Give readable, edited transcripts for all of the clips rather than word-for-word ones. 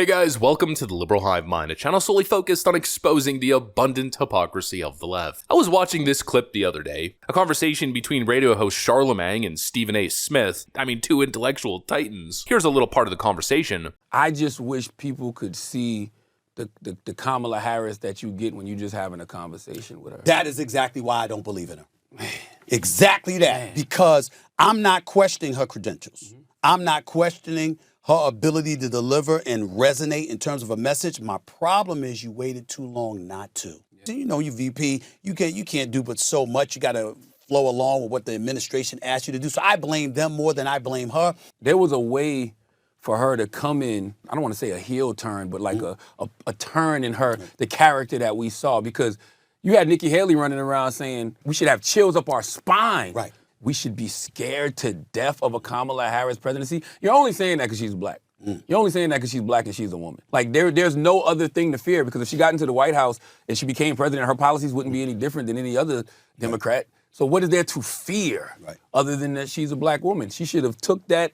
Hey guys, welcome to the Liberal Hive Mind, a channel solely focused on exposing the abundant hypocrisy of the left. I was watching this clip the other day, a conversation between radio host Charlamagne and Stephen A. Smith, two intellectual titans. Here's a little part of the conversation. I just wish people could see the Kamala Harris that you get when you're just having a conversation with her. That is exactly why I don't believe in her. Exactly that. Because I'm not questioning her credentials. I'm not questioning her ability to deliver and resonate in terms of a message. My problem is you waited too long not to. Yeah. You know, you VP, you can't do but so much. You got to flow along with what the administration asked you to do. So I blame them more than I blame her. There was a way for her to come in, I don't want to say a heel turn, but like a turn in her, the character that we saw. Because you had Nikki Haley running around saying we should have chills up our spine. Right. We should be scared to death of a Kamala Harris presidency. You're only saying that because she's black. You're only saying that because she's black and she's a woman. Like there's no other thing to fear, because if she got into the White House and she became president, her policies wouldn't be any different than any other Democrat. So what is there to fear other than that she's a black woman? She should have took that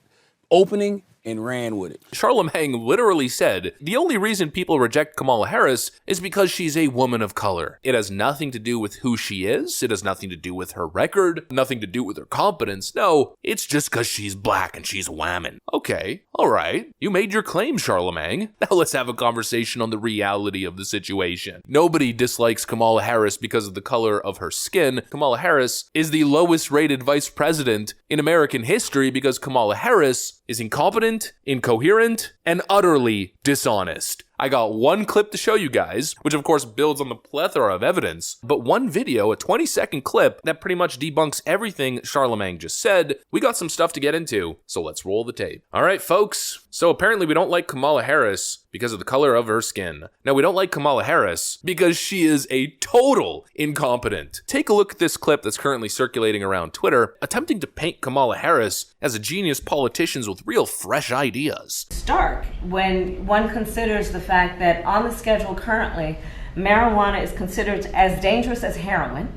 opening and ran with it. Charlamagne literally said, the only reason people reject Kamala Harris is because she's a woman of color. It has nothing to do with who she is. It has nothing to do with her record, nothing to do with her competence. No, it's just because she's black and she's a whammon. Okay, all right. You made your claim, Charlamagne. Now let's have a conversation on the reality of the situation. Nobody dislikes Kamala Harris because of the color of her skin. Kamala Harris is the lowest rated vice president in American history because Kamala Harris is incompetent, incoherent, and utterly dishonest. I got one clip to show you guys, which of course builds on the plethora of evidence, but one video, a 20-second clip that pretty much debunks everything Charlamagne just said. We got some stuff to get into, so let's roll the tape. All right, folks. So apparently we don't like Kamala Harris because of the color of her skin. Now, we don't like Kamala Harris because she is a total incompetent. Take a look at this clip that's currently circulating around Twitter, attempting to paint Kamala Harris as a genius politician with real fresh ideas. Stark when one considers the fact that on the schedule currently, marijuana is considered as dangerous as heroin.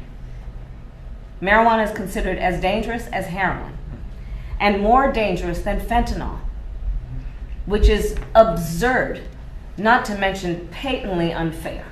Marijuana is considered as dangerous as heroin and more dangerous than fentanyl, which is absurd, not to mention patently unfair.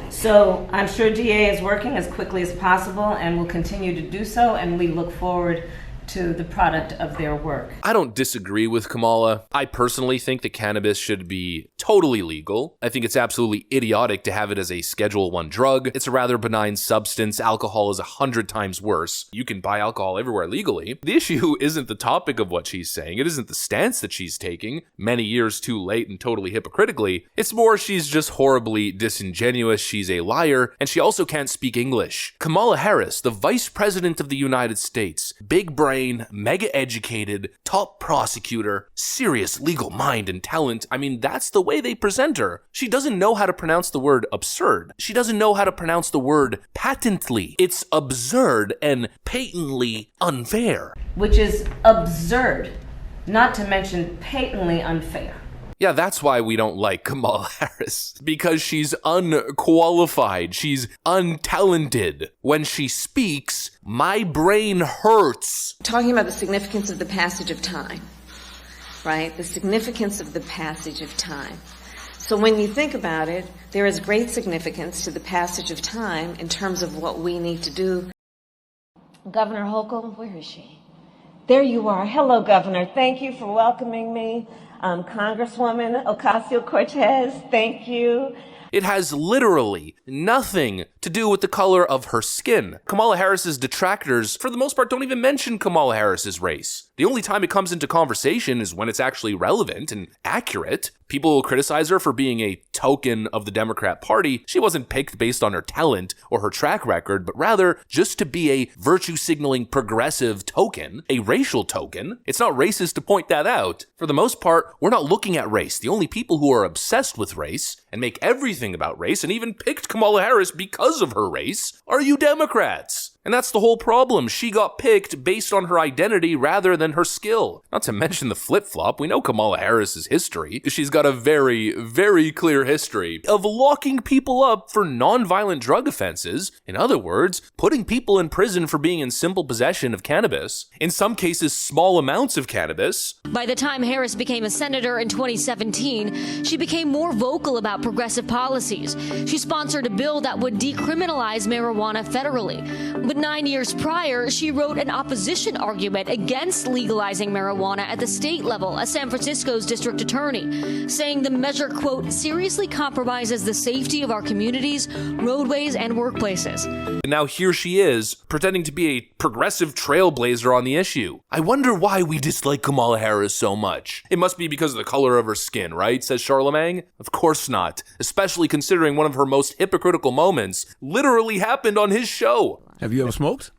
So I'm sure DA is working as quickly as possible and will continue to do so, and we look forward to the product of their work. I don't disagree with Kamala. I personally think that cannabis should be totally legal. I think it's absolutely idiotic to have it as a Schedule I drug. It's a rather benign substance. Alcohol is 100 times worse. You can buy alcohol everywhere legally. The issue isn't the topic of what she's saying. It isn't the stance that she's taking, many years too late and totally hypocritically. It's more she's just horribly disingenuous, she's a liar, and she also can't speak English. Kamala Harris, the Vice President of the United States, big brain, mega educated, top prosecutor, serious legal mind and talent. That's the way they present her. She doesn't know how to pronounce the word absurd. She doesn't know how to pronounce the word patently. It's absurd and patently unfair. Which is absurd, not to mention patently unfair. Yeah, that's why we don't like Kamala Harris. Because she's unqualified. She's untalented. When she speaks, my brain hurts. Talking about the significance of the passage of time, right? The significance of the passage of time. So when you think about it, there is great significance to the passage of time in terms of what we need to do. Governor Hochul, where is she? There you are. Hello, Governor. Thank you for welcoming me. Congresswoman Ocasio-Cortez, thank you. It has literally nothing to do with the color of her skin. Kamala Harris's detractors, for the most part, don't even mention Kamala Harris's race. The only time it comes into conversation is when it's actually relevant and accurate. People will criticize her for being a token of the Democrat Party. She wasn't picked based on her talent or her track record, but rather just to be a virtue-signaling progressive token, a racial token. It's not racist to point that out. For the most part, we're not looking at race. The only people who are obsessed with race and make everything about race and even picked Kamala Harris because of her race are you Democrats. And that's the whole problem. She got picked based on her identity rather than her skill. Not to mention the flip-flop. We know Kamala Harris's history. She's got a very, very clear history of locking people up for non-violent drug offenses. In other words, putting people in prison for being in simple possession of cannabis. In some cases, small amounts of cannabis. By the time Harris became a senator in 2017, she became more vocal about progressive policies. She sponsored a bill that would decriminalize marijuana federally. But 9 years prior, she wrote an opposition argument against legalizing marijuana at the state level as San Francisco's district attorney, saying the measure, quote, seriously compromises the safety of our communities, roadways, and workplaces. And now here she is, pretending to be a progressive trailblazer on the issue. I wonder why we dislike Kamala Harris so much. It must be because of the color of her skin, right? Says Charlamagne. Of course not, especially considering one of her most hypocritical moments literally happened on his show. Have you ever smoked?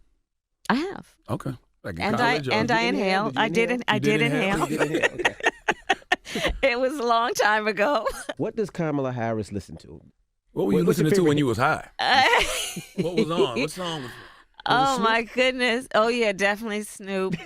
I have. Okay. Like in And college, I inhale. I did inhale. Okay. It was a long time ago. What does Kamala Harris listen to? What were you What's your listening to when favorite- you was high? What was on? What song was Oh my goodness. Oh yeah, definitely Snoop.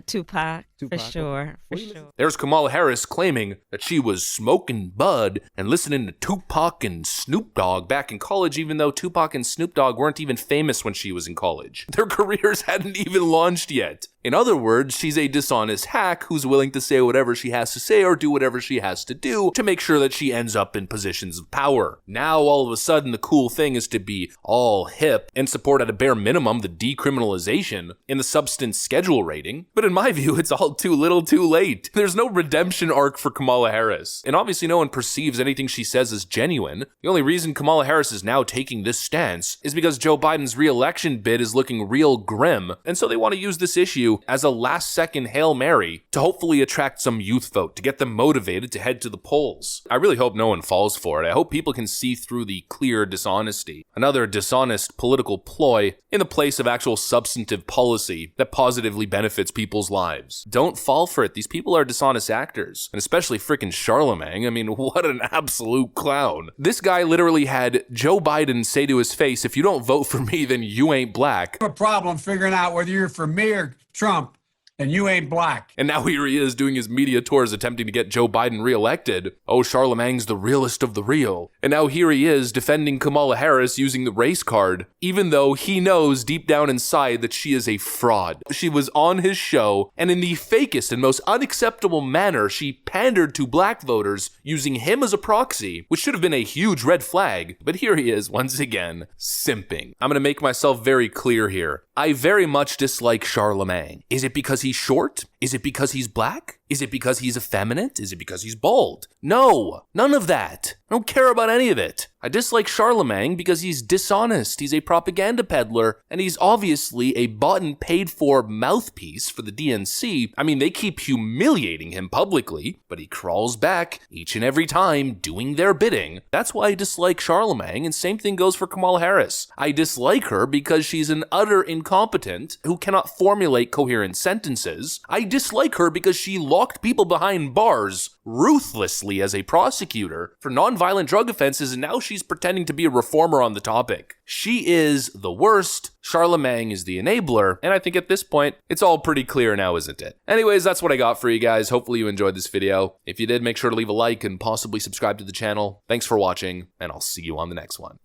Tupac. For Tupac. sure. For What do you sure. There's Kamala Harris claiming that she was smoking bud and listening to Tupac and Snoop Dogg back in college, even though Tupac and Snoop Dogg weren't even famous when she was in college. Their careers hadn't even launched yet. In other words, she's a dishonest hack who's willing to say whatever she has to say or do whatever she has to do to make sure that she ends up in positions of power. Now, all of a sudden, the cool thing is to be all hip and support at a bare minimum the decriminalization in the substance schedule rating. But in my view, it's all too little too late. There's no redemption arc for Kamala Harris. And obviously no one perceives anything she says as genuine. The only reason Kamala Harris is now taking this stance is because Joe Biden's re-election bid is looking real grim. And so they want to use this issue as a last-second Hail Mary to hopefully attract some youth vote, to get them motivated to head to the polls. I really hope no one falls for it. I hope people can see through the clear dishonesty. Another dishonest political ploy in the place of actual substantive policy that positively benefits people's lives. Don't fall for it. These people are dishonest actors, and especially frickin' Charlamagne. I mean, what an absolute clown. This guy literally had Joe Biden say to his face, if you don't vote for me, then you ain't black. A problem figuring out whether you're for me or Trump, and you ain't black. And now here he is doing his media tours attempting to get Joe Biden reelected. Oh, Charlemagne's the realest of the real. And now here he is defending Kamala Harris using the race card, even though he knows deep down inside that she is a fraud. She was on his show, and in the fakest and most unacceptable manner, she pandered to black voters using him as a proxy, which should have been a huge red flag. But here he is, once again, simping. I'm gonna make myself very clear here. I very much dislike Charlamagne. Is it because he's short? Is it because he's black? Is it because he's effeminate? Is it because he's bald? No, none of that. I don't care about any of it. I dislike Charlamagne because he's dishonest, he's a propaganda peddler, and he's obviously a bought and paid for mouthpiece for the DNC. I mean, they keep humiliating him publicly, but he crawls back each and every time doing their bidding. That's why I dislike Charlamagne, and same thing goes for Kamala Harris. I dislike her because she's an utter incompetent who cannot formulate coherent sentences. I dislike her because she locked people behind bars ruthlessly as a prosecutor for nonviolent drug offenses, and now she's pretending to be a reformer on the topic. She is the worst. Charlamagne is the enabler, and I think at this point, it's all pretty clear now, isn't it? Anyways, that's what I got for you guys. Hopefully you enjoyed this video. If you did, make sure to leave a like and possibly subscribe to the channel. Thanks for watching, and I'll see you on the next one.